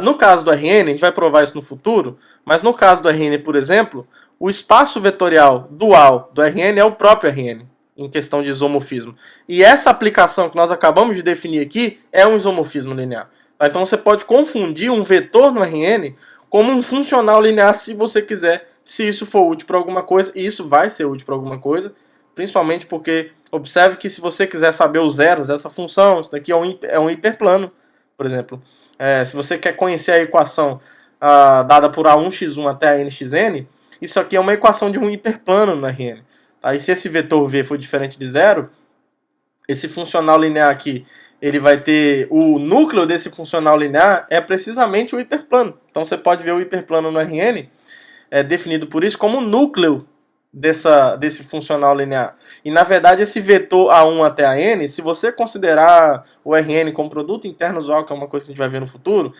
no caso do Rn, a gente vai provar isso no futuro, mas no caso do Rn, por exemplo, o espaço vetorial dual do Rn é o próprio Rn, em questão de isomorfismo. E essa aplicação que nós acabamos de definir aqui é um isomorfismo linear. Então você pode confundir um vetor no Rn como um funcional linear se você quiser, se isso for útil para alguma coisa, e isso vai ser útil para alguma coisa, principalmente porque observe que se você quiser saber os zeros dessa função, isso daqui é um hiperplano, por exemplo. Se você quer conhecer a equação dada por A1x1 até a nxn, isso aqui é uma equação de um hiperplano no Rn. Aí se esse vetor V for diferente de zero, esse funcional linear aqui, ele vai ter o núcleo desse funcional linear é precisamente o hiperplano. Então você pode ver o hiperplano no Rn, definido por isso como o núcleo desse funcional linear. E na verdade esse vetor A1 até a n, se você considerar o Rn como produto interno usual, que é uma coisa que a gente vai ver no futuro,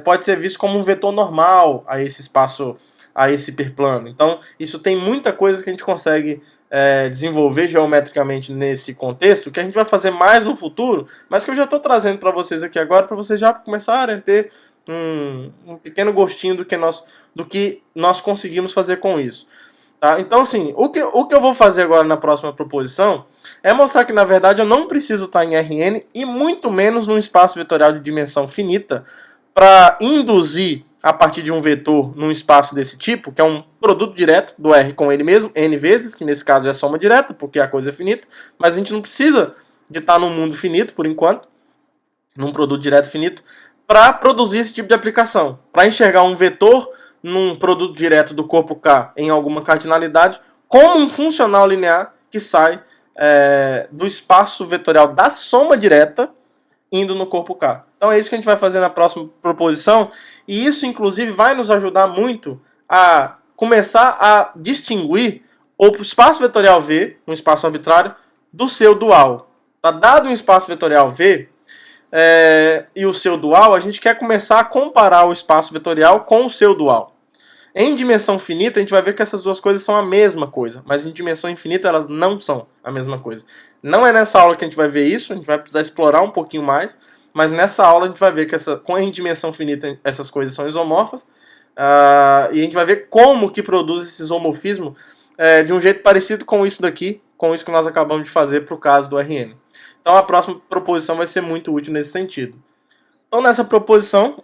pode ser visto como um vetor normal a esse espaço, a esse hiperplano. Então isso tem muita coisa que a gente consegue desenvolver geometricamente nesse contexto, que a gente vai fazer mais no futuro, mas que eu já estou trazendo para vocês aqui agora, para vocês já começarem a ter um pequeno gostinho do que nós conseguimos fazer com isso. Tá? Então, assim, o que eu vou fazer agora na próxima proposição é mostrar que, na verdade, eu não preciso estar em Rn e muito menos num espaço vetorial de dimensão finita para induzir a partir de um vetor num espaço desse tipo, que é um produto direto do R com ele mesmo, n vezes, que nesse caso é soma direta, porque a coisa é finita, mas a gente não precisa de estar num mundo finito, por enquanto, num produto direto finito, para produzir esse tipo de aplicação. Para enxergar um vetor num produto direto do corpo K em alguma cardinalidade, como um funcional linear que sai do espaço vetorial da soma direta indo no corpo K. Então é isso que a gente vai fazer na próxima proposição, e isso inclusive vai nos ajudar muito a começar a distinguir o espaço vetorial V, um espaço arbitrário, do seu dual. Tá? Dado um espaço vetorial V e o seu dual, a gente quer começar a comparar o espaço vetorial com o seu dual. Em dimensão finita, a gente vai ver que essas duas coisas são a mesma coisa, mas em dimensão infinita elas não são a mesma coisa. Não é nessa aula que a gente vai ver isso, a gente vai precisar explorar um pouquinho mais, mas nessa aula a gente vai ver que em dimensão finita essas coisas são isomorfas, e a gente vai ver como que produz esse isomorfismo de um jeito parecido com isso daqui, com isso que nós acabamos de fazer para o caso do Rn. Então a próxima proposição vai ser muito útil nesse sentido. Então nessa proposição,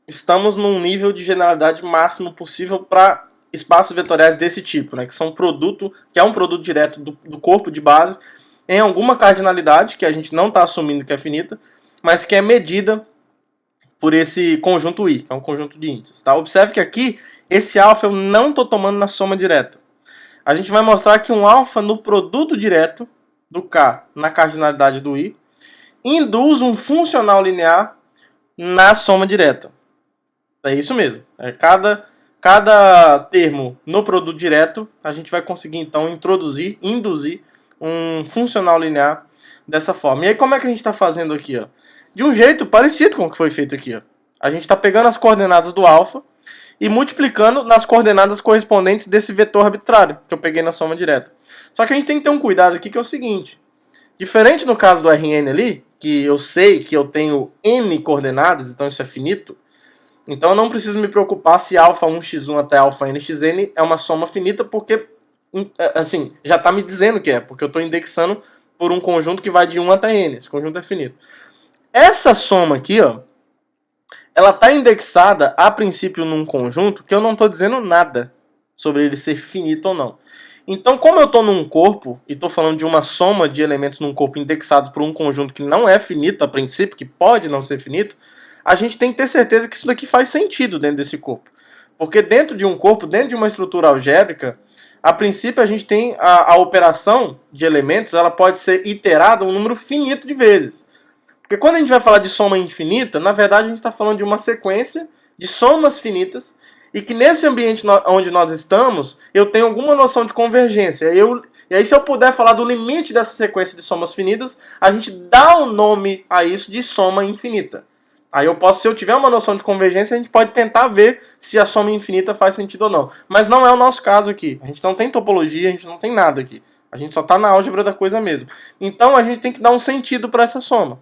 estamos num nível de generalidade máximo possível para espaços vetoriais desse tipo, né, que é um produto direto do corpo de base em alguma cardinalidade, que a gente não está assumindo que é finita, mas que é medida por esse conjunto I, que é um conjunto de índices. Tá? Observe que aqui, esse alfa eu não estou tomando na soma direta. A gente vai mostrar que um alfa no produto direto do K na cardinalidade do I induz um funcional linear na soma direta. É isso mesmo. Cada termo no produto direto, a gente vai conseguir então induzir um funcional linear dessa forma. E aí como é que a gente está fazendo aqui? Ó? De um jeito parecido com o que foi feito aqui. Ó. A gente está pegando as coordenadas do alfa e multiplicando nas coordenadas correspondentes desse vetor arbitrário que eu peguei na soma direta. Só que a gente tem que ter um cuidado aqui, que é o seguinte. Diferente no caso do Rn ali, que eu sei que eu tenho n coordenadas, então isso é finito, então eu não preciso me preocupar se alfa 1x1 até alfa nxn é uma soma finita, porque assim, já está me dizendo que porque eu estou indexando por um conjunto que vai de 1 até n, esse conjunto é finito. Essa soma aqui, ó, ela está indexada a princípio num conjunto que eu não estou dizendo nada sobre ele ser finito ou não. Então, como eu estou num corpo e estou falando de uma soma de elementos num corpo indexados por um conjunto que não é finito a princípio, que pode não ser finito, a gente tem que ter certeza que isso daqui faz sentido dentro desse corpo. Porque dentro de um corpo, dentro de uma estrutura algébrica, a princípio a gente tem a operação de elementos, ela pode ser iterada um número finito de vezes. Porque quando a gente vai falar de soma infinita, na verdade a gente está falando de uma sequência de somas finitas e que nesse ambiente onde nós estamos, eu tenho alguma noção de convergência. E aí se eu puder falar do limite dessa sequência de somas finitas, a gente dá o nome a isso de soma infinita. Aí eu posso, se eu tiver uma noção de convergência, a gente pode tentar ver se a soma infinita faz sentido ou não. Mas não é o nosso caso aqui. A gente não tem topologia, a gente não tem nada aqui. A gente só está na álgebra da coisa mesmo. Então a gente tem que dar um sentido para essa soma.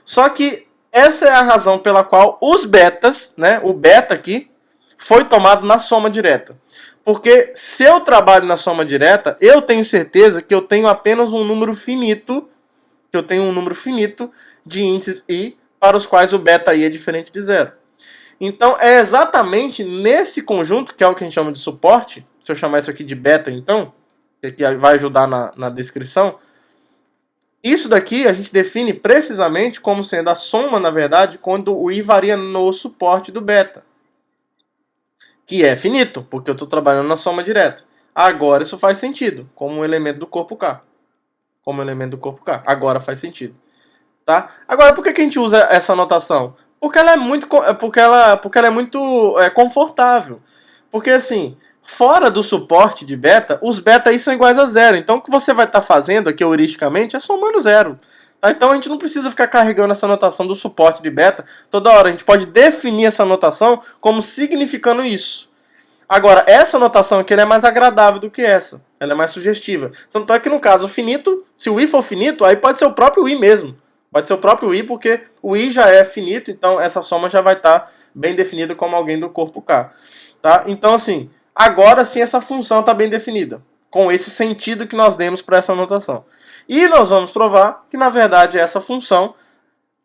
Só que essa é a razão pela qual os betas, né, o beta aqui, foi tomado na soma direta. Porque se eu trabalho na soma direta, eu tenho certeza que eu tenho apenas um número finito, de índices i para os quais o beta i é diferente de zero. Então é exatamente nesse conjunto, que é o que a gente chama de suporte, se eu chamar isso aqui de beta então, que vai ajudar na descrição, isso daqui a gente define precisamente como sendo a soma, na verdade, quando o i varia no suporte do beta. Que é finito, porque eu estou trabalhando na soma direta. Agora isso faz sentido, como um elemento do corpo K. Agora faz sentido. Tá? Agora, por que a gente usa essa notação? Porque ela é muito, confortável. Porque assim, fora do suporte de beta, os beta aí são iguais a zero. Então o que você vai estar fazendo aqui heuristicamente é somando zero. Tá? Então a gente não precisa ficar carregando essa notação do suporte de beta toda hora. A gente pode definir essa notação como significando isso. Agora, essa notação aqui é mais agradável do que essa. Ela é mais sugestiva. Tanto é que no caso finito, se o i for finito, aí pode ser o próprio i mesmo. Pode ser o próprio i, porque o i já é finito, então essa soma já vai estar bem definida como alguém do corpo K. Tá? Então, assim, agora sim essa função está bem definida, com esse sentido que nós demos para essa notação. E nós vamos provar que, na verdade, essa função,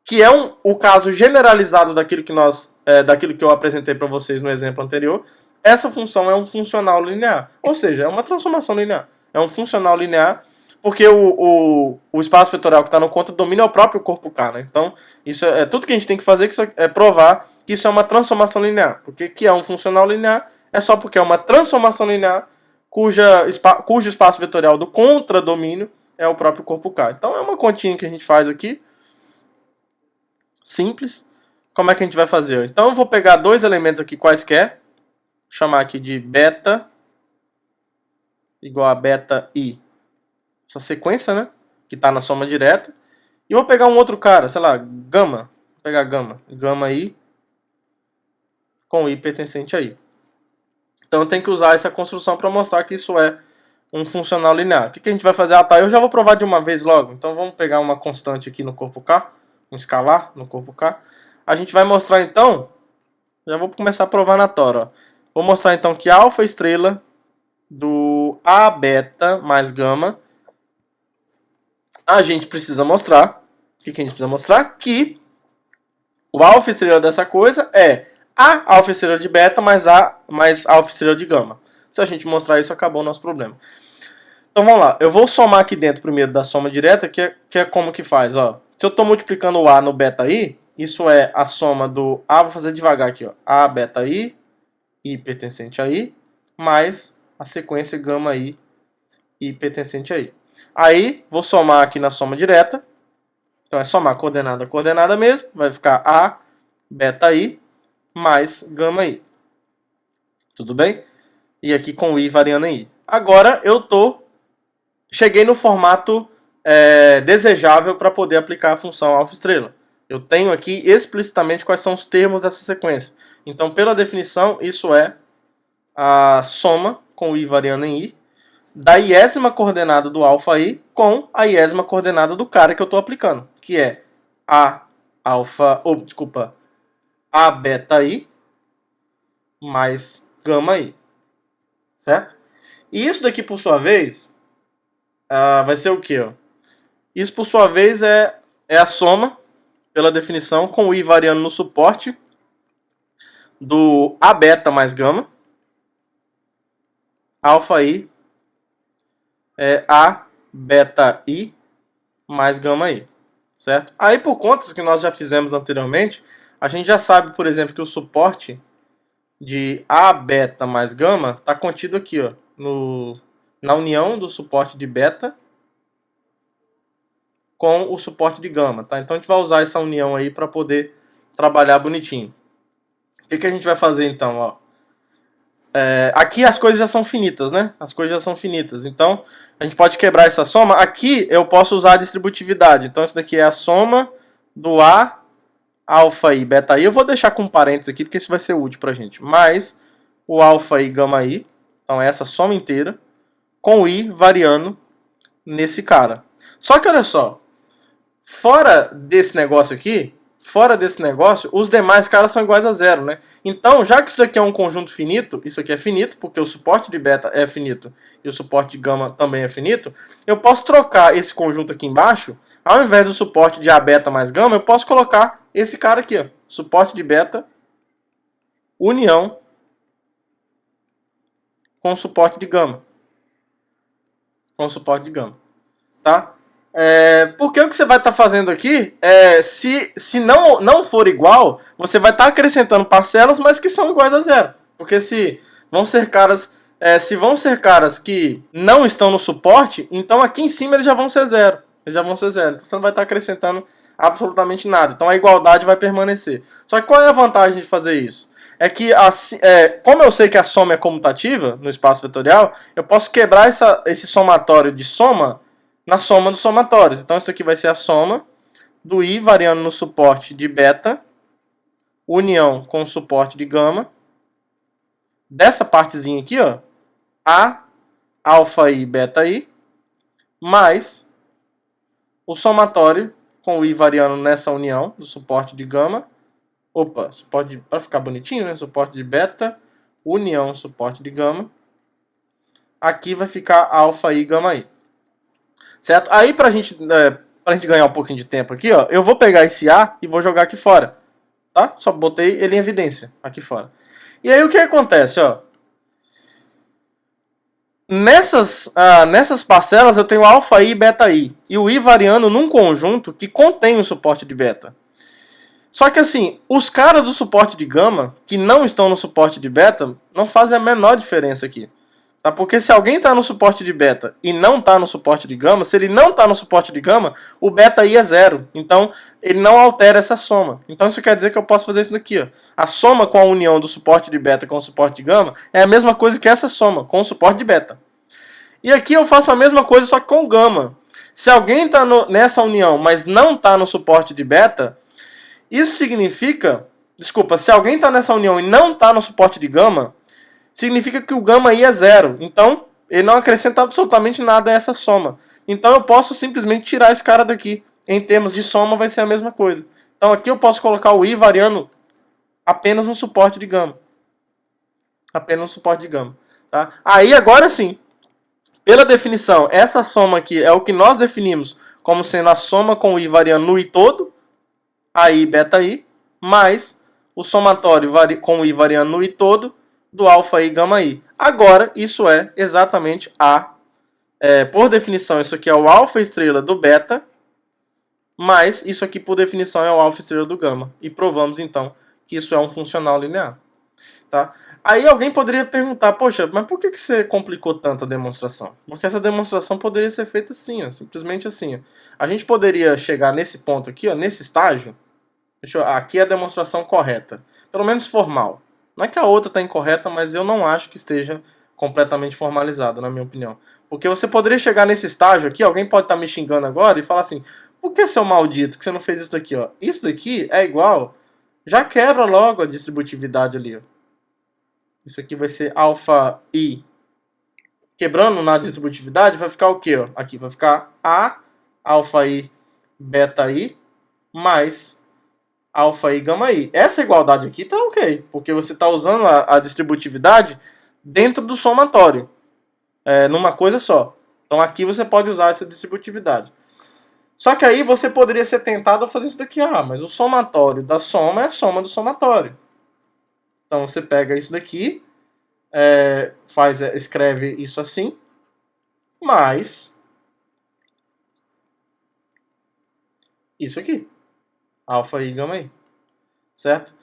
que é o caso generalizado daquilo que eu apresentei para vocês no exemplo anterior, essa função é um funcional linear. Ou seja, é uma transformação linear. É um funcional linear, porque o espaço vetorial que está no conta domina o próprio corpo K, né? Então, isso é tudo que a gente tem que fazer, que é provar que isso é uma transformação linear. Porque que é um funcional linear é só porque é uma transformação linear cujo espaço vetorial do contradomínio é o próprio corpo K. Então, é uma continha que a gente faz aqui. Simples. Como é que a gente vai fazer? Então, eu vou pegar dois elementos aqui quaisquer. Chamar aqui de beta igual a beta i. Essa sequência, né? Que está na soma direta. E vou pegar um outro cara, sei lá, gama. Vou pegar gama. Gama i com i pertencente a i. Então eu tenho que usar essa construção para mostrar que isso é um funcional linear. O que a gente vai fazer? Ah, tá. Eu já vou provar de uma vez logo. Então vamos pegar uma constante aqui no corpo K. Um escalar no corpo K. A gente vai mostrar então. Já vou começar a provar na tora. Ó. Vou mostrar então que a alfa estrela do A beta mais gama, a gente precisa mostrar. O que a gente precisa mostrar? Que o alfa estrela dessa coisa é a alfa estrela de beta mais alfa estrela de gama. Se a gente mostrar isso, acabou o nosso problema. Então vamos lá. Eu vou somar aqui dentro primeiro da soma direta, que é como que faz. Ó. Se eu estou multiplicando o A no beta I, isso é a soma do A, vou fazer devagar aqui. Ó. A beta I, I pertencente a I, mais a sequência gama I, I pertencente a I. Aí, vou somar aqui na soma direta. Então, é somar coordenada a coordenada mesmo. Vai ficar A, beta I, mais gama I. Tudo bem? E aqui com I variando em I. Agora, cheguei no formato desejável para poder aplicar a função alfa estrela. Eu tenho aqui explicitamente quais são os termos dessa sequência. Então, pela definição, isso é a soma com I variando em I da iésima coordenada do alfa I com a iésima coordenada do cara que eu estou aplicando, que é A beta I mais gama I. Certo? E isso daqui, por sua vez, vai ser o quê? Ó? Isso, por sua vez, é a soma pela definição, com o I variando no suporte do A beta mais gama, alfa I é A beta I mais gama I, certo? Aí, por contas que nós já fizemos anteriormente, a gente já sabe, por exemplo, que o suporte de A beta mais gama está contido aqui, ó, na união do suporte de beta com o suporte de gama, tá? Então a gente vai usar essa união aí para poder trabalhar bonitinho. O que a gente vai fazer então, ó? Aqui as coisas já são finitas, né? As coisas já são finitas. Então a gente pode quebrar essa soma. Aqui eu posso usar a distributividade. Então isso daqui é a soma do A, alfa I, beta I. Eu vou deixar com parênteses aqui porque isso vai ser útil pra gente. Mais o alfa I, gama I. Então é essa soma inteira com o I variando nesse cara. Só que olha só, fora desse negócio aqui, os demais caras são iguais a zero, né? Então, já que isso daqui é um conjunto finito, isso aqui é finito, porque o suporte de beta é finito e o suporte de gama também é finito, eu posso trocar esse conjunto aqui embaixo, ao invés do suporte de A beta mais gama, eu posso colocar esse cara aqui, ó, suporte de beta, união com suporte de gama. Tá? Porque o que você vai estar fazendo aqui se não for igual, você vai estar acrescentando parcelas, mas que são iguais a zero. Porque se vão ser caras que não estão no suporte, então aqui em cima eles já vão ser zero. Então você não vai estar acrescentando absolutamente nada. Então a igualdade vai permanecer. Só que qual é a vantagem de fazer isso? É que, como eu sei que a soma é comutativa no espaço vetorial, eu posso quebrar esse somatório de soma na soma dos somatórios. Então isso aqui vai ser a soma do I variando no suporte de beta, união com o suporte de gama, dessa partezinha aqui, ó, A, alfa I, beta I, mais o somatório com o I variando nessa união do suporte de gama. Para ficar bonitinho, né? Suporte de beta, união, suporte de gama. Aqui vai ficar alfa I, gama I. Certo? Aí pra gente ganhar um pouquinho de tempo aqui, ó, eu vou pegar esse A e vou jogar aqui fora. Tá? Só botei ele em evidência aqui fora. E aí o que acontece, ó? Nessas parcelas eu tenho alfa I e beta I. E o I variando num conjunto que contém o suporte de beta. Só que assim, os caras do suporte de gama, que não estão no suporte de beta, não fazem a menor diferença aqui. Tá? Porque se alguém está no suporte de beta e não está no suporte de gama, se ele não está no suporte de gama, o beta I é zero. Então, ele não altera essa soma. Então, isso quer dizer que eu posso fazer isso daqui. Ó. A soma com a união do suporte de beta com o suporte de gama é a mesma coisa que essa soma com o suporte de beta. E aqui eu faço a mesma coisa, só que com gama. Se alguém está nessa união, mas não está no suporte de beta, isso significa... Desculpa, se alguém está nessa união e não está no suporte de gama, significa que o gama I é zero. Então, ele não acrescenta absolutamente nada a essa soma. Então, eu posso simplesmente tirar esse cara daqui. Em termos de soma, vai ser a mesma coisa. Então, aqui eu posso colocar o I variando apenas no suporte de gama. Tá? Aí, agora sim, pela definição, essa soma aqui é o que nós definimos como sendo a soma com o I variando no I todo, AI beta I, mais o somatório com o I variando no I todo, do alfa I, gama I. Agora, isso é exatamente por definição, isso aqui é o alfa estrela do beta, mais isso aqui, por definição, é o alfa estrela do gama. E provamos, então, que isso é um funcional linear. Tá? Aí alguém poderia perguntar, poxa, mas por que você complicou tanto a demonstração? Porque essa demonstração poderia ser feita assim, ó, simplesmente assim. Ó. A gente poderia chegar nesse ponto aqui, ó, nesse estágio. Aqui é a demonstração correta, pelo menos formal. Não é que a outra está incorreta, mas eu não acho que esteja completamente formalizada, na minha opinião. Porque você poderia chegar nesse estágio aqui, alguém pode estar me xingando agora e falar assim, por que, seu maldito, que você não fez isso daqui? Ó? Isso daqui é igual, já quebra logo a distributividade ali. Ó. Isso aqui vai ser alfa I. Quebrando na distributividade, vai ficar o quê? Ó? Aqui vai ficar A, alfa I, beta I, mais alfa I, gama I. Essa igualdade aqui tá ok, porque você está usando a distributividade dentro do somatório, numa coisa só. Então aqui você pode usar essa distributividade. Só que aí você poderia ser tentado a fazer isso daqui. Ah, mas o somatório da soma é a soma do somatório. Então você pega isso daqui, escreve isso assim, mais isso aqui. Alfa e gama i. Certo?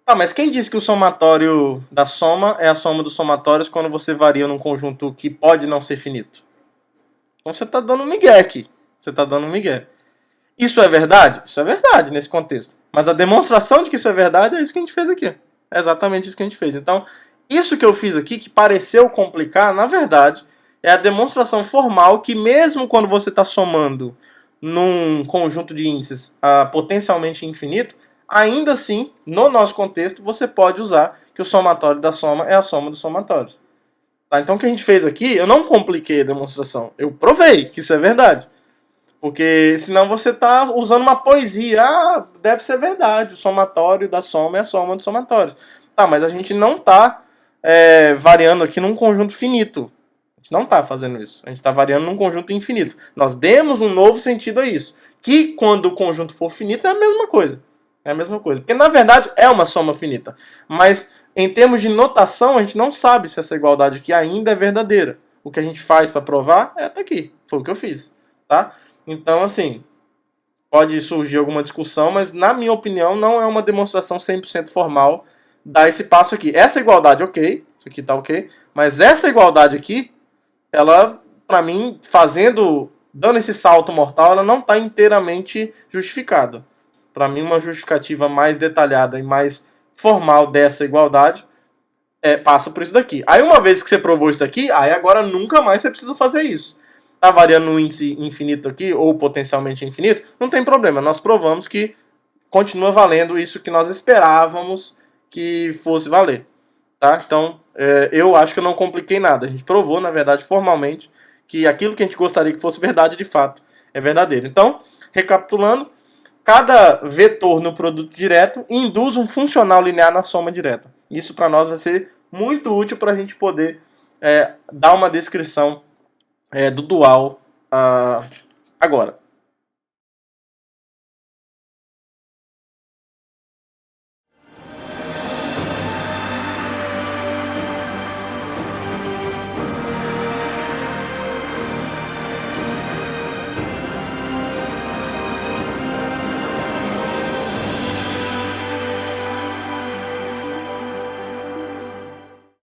Tá, mas quem disse que o somatório da soma é a soma dos somatórios quando você varia num conjunto que pode não ser finito? Então você está dando um migué aqui. Você está dando um migué. Isso é verdade? Isso é verdade nesse contexto. Mas a demonstração de que isso é verdade é isso que a gente fez aqui. É exatamente isso que a gente fez. Então, isso que eu fiz aqui, que pareceu complicar, na verdade, é a demonstração formal que mesmo quando você está somando num conjunto de índices potencialmente infinito, ainda assim, no nosso contexto, você pode usar que o somatório da soma é a soma dos somatórios. Tá? Então o que a gente fez aqui, eu não compliquei a demonstração, eu provei que isso é verdade. Porque senão você está usando uma poesia. Ah, deve ser verdade, o somatório da soma é a soma dos somatórios. Tá, mas a gente não está variando aqui num conjunto finito. A gente não está fazendo isso. A gente está variando num conjunto infinito. Nós demos um novo sentido a isso. Que quando o conjunto for finito é a mesma coisa. É a mesma coisa. Porque na verdade é uma soma finita. Mas em termos de notação, a gente não sabe se essa igualdade aqui ainda é verdadeira. O que a gente faz para provar tá aqui. Foi o que eu fiz. Tá? Então, assim, pode surgir alguma discussão, mas na minha opinião não é uma demonstração 100% formal dar esse passo aqui. Essa igualdade, ok, isso aqui tá ok, mas essa igualdade aqui, ela, pra mim, dando esse salto mortal, ela não tá inteiramente justificada. Pra mim, uma justificativa mais detalhada e mais formal dessa igualdade passa por isso daqui. Aí, uma vez que você provou isso daqui, aí agora nunca mais você precisa fazer isso. Tá variando um índice infinito aqui, ou potencialmente infinito, não tem problema. Nós provamos que continua valendo isso que nós esperávamos que fosse valer. Tá? Então, eu acho que eu não compliquei nada. A gente provou, na verdade, formalmente, que aquilo que a gente gostaria que fosse verdade, de fato, é verdadeiro. Então, recapitulando, cada vetor no produto direto induz um funcional linear na soma direta. Isso para nós vai ser muito útil para a gente poder dar uma descrição do dual agora.